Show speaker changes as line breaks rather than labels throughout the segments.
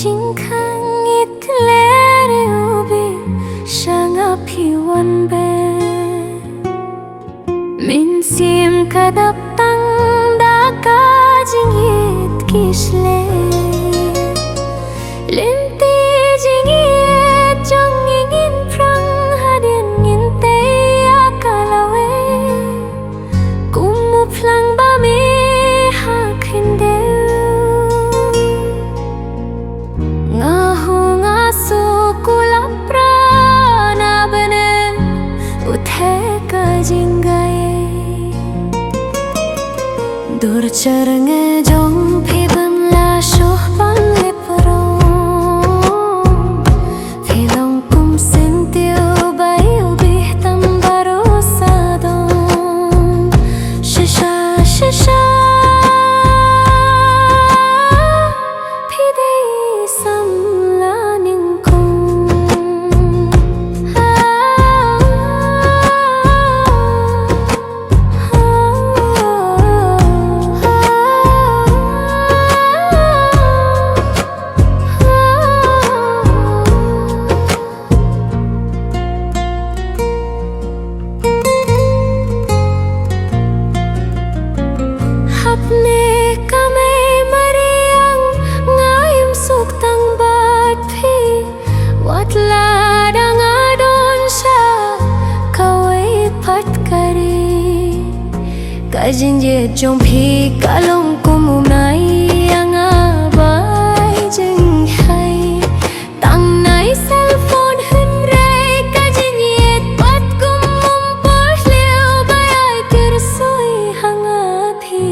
jingkang itlere ubi shanga piwan be min sim kadap tang da ka jingit kisle linti jingit jong ingin prang hadin ngin te akalawe kumu plang ba me hakinde ngahu ngasu kulapra na bene uthe ka jingaye dur charnge jong phi bamla shoh bang le paro filong kum sentiu bai ubi tam baro sadon shisha shisha अपने कमे मरियंग ngayum suktang bat phi watla danga don sha kawai phat kare kajinje jong phi kalong kumum nai anga bai jing hai tang nai cell phone hun rai kajinje pat kumum por leo bai kir soi hanga thi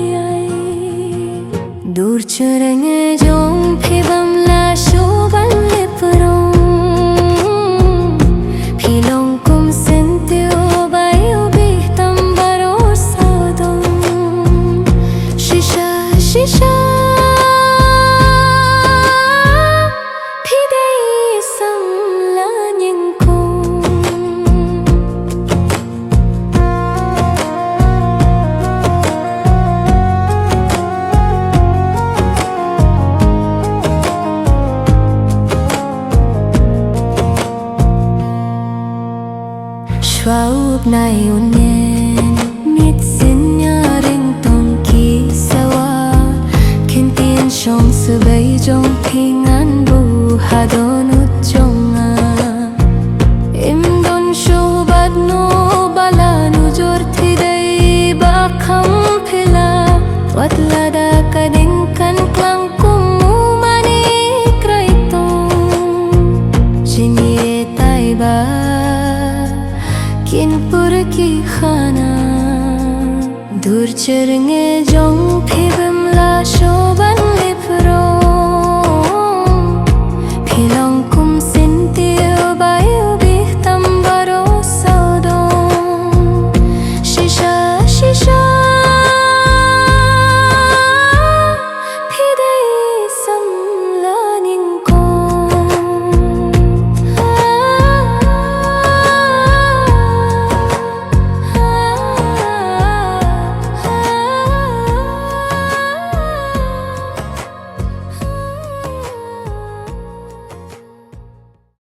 dur charnge jong phi bamla shoban le parong philong kum sentiu bai ubi tam baro sadon shisha shisha phi dei sam la nying Schwab nai unen mit sinya ring tong ki sawa kintin shong subai jong pingan bu hadon ujonga im don shobat no bala nu jor thi dai ba kham phila watla da kading kan klang kum mani kraitong jiniye tai ba किनपुर की खाना दूर चरंगे Jong P बमला शोभा